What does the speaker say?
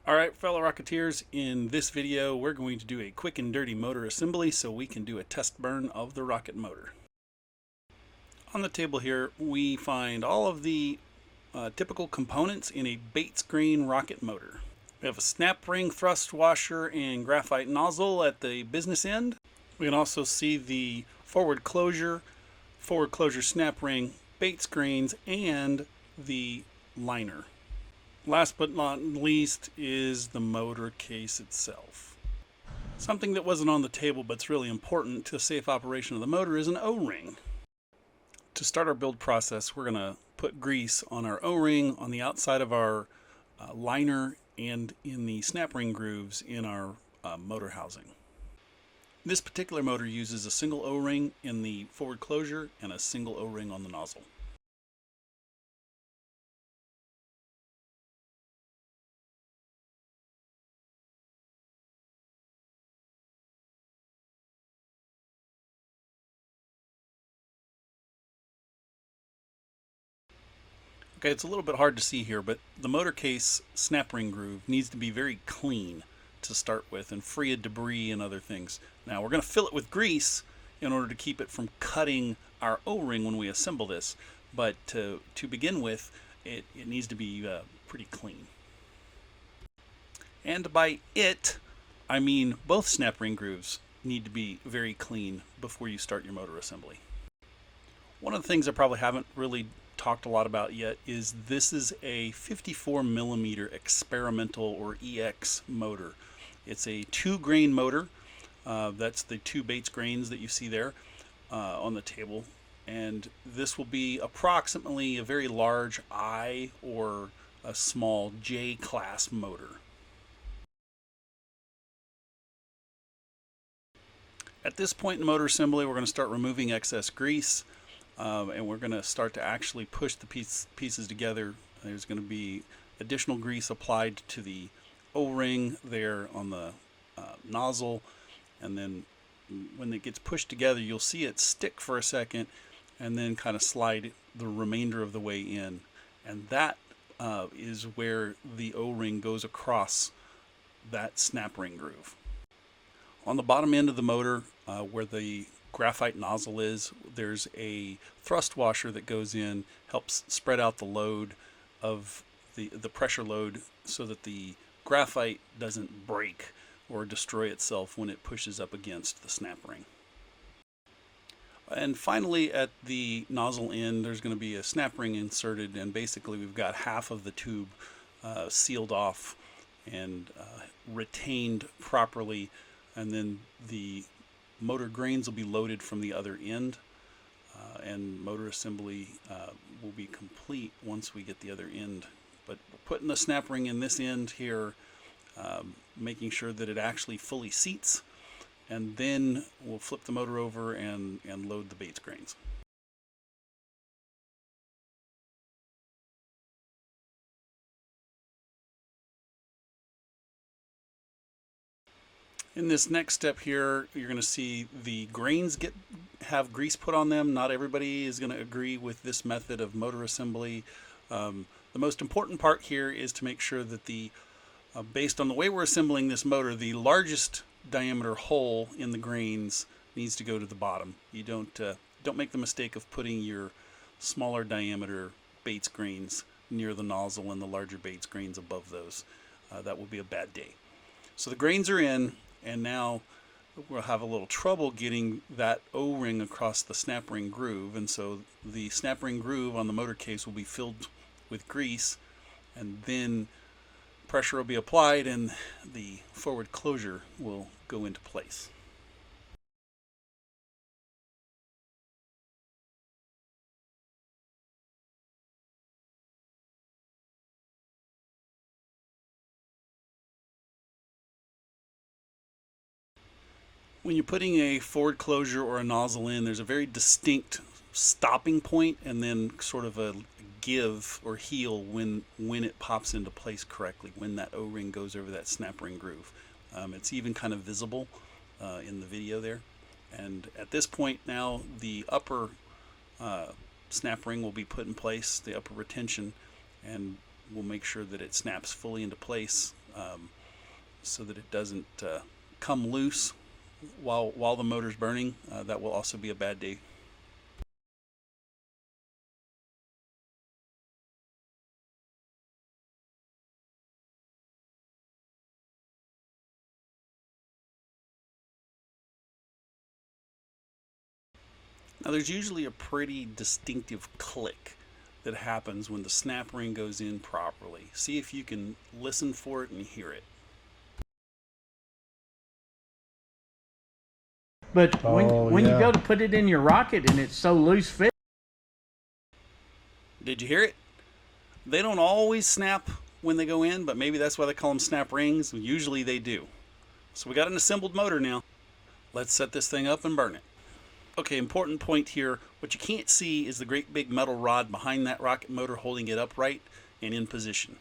Alright, fellow Rocketeers, in this video we're going to do a quick and dirty motor assembly so we can do a test burn of the rocket motor. On the table here we find all of the typical components in a Bates Green rocket motor. We have a snap ring thrust washer and graphite nozzle at the business end. We can also see the forward closure snap ring, Bates Greens, and the liner. Last but not least is the motor case itself. Something that wasn't on the table but's really important to safe operation of the motor is an O-ring. To start our build process, we're going to put grease on our O-ring on the outside of our liner and in the snap ring grooves in our motor housing. This particular motor uses a single O-ring in the forward closure and a single O-ring on the nozzle. Okay, it's a little bit hard to see here, but the motor case snap ring groove needs to be very clean to start with and free of debris and other things. Now we're going to fill it with grease in order to keep it from cutting our O-ring when we assemble this, but to begin with, it needs to be pretty clean. And by it, I mean both snap ring grooves need to be very clean before you start your motor assembly. One of the things I probably haven't really talked a lot about yet is this is a 54 millimeter experimental or EX motor. It's a 2-grain motor. That's the 2 Bates grains that you see there on the table, and this will be approximately a very large I or a small J class motor. At this point in motor assembly, we're going to start removing excess grease. And we're going to start to actually push the pieces together. There's going to be additional grease applied to the O-ring there on the nozzle, and then when it gets pushed together you'll see it stick for a second and then kind of slide the remainder of the way in, and that is where the O-ring goes across that snap ring groove. On the bottom end of the motor where the graphite nozzle is, there's a thrust washer that goes in, helps spread out the load of the pressure load so that the graphite doesn't break or destroy itself when it pushes up against the snap ring. And finally, at the nozzle end there's going to be a snap ring inserted, and basically we've got half of the tube sealed off and retained properly, and then the motor grains will be loaded from the other end, and motor assembly will be complete once we get the other end. But we're putting the snap ring in this end here, making sure that it actually fully seats, and then we'll flip the motor over and load the Bates grains. In this next step here, you're going to see the grains have grease put on them. Not everybody is going to agree with this method of motor assembly. The most important part here is to make sure that based on the way we're assembling this motor, the largest diameter hole in the grains needs to go to the bottom. You don't make the mistake of putting your smaller diameter Bates grains near the nozzle and the larger Bates grains above those. That will be a bad day. So the grains are in, and now we'll have a little trouble getting that O-ring across the snap ring groove, and so the snap ring groove on the motor case will be filled with grease, and then pressure will be applied and the forward closure will go into place. When you're putting a forward closure or a nozzle in, there's a very distinct stopping point and then sort of a give or heel when it pops into place correctly, when that O-ring goes over that snap ring groove. It's even kind of visible in the video there. And at this point now, the upper snap ring will be put in place, the upper retention, and we'll make sure that it snaps fully into place so that it doesn't come loose while the motor's burning. That will also be a bad day. Now there's usually a pretty distinctive click that happens when the snap ring goes in properly. See if you can listen for it and hear it. But when you go to put it in your rocket and it's so loose fit. Did you hear it? They don't always snap when they go in, but maybe that's why they call them snap rings. Usually they do. So we got an assembled motor now. Let's set this thing up and burn it. Okay, important point here. What you can't see is the great big metal rod behind that rocket motor holding it upright and in position.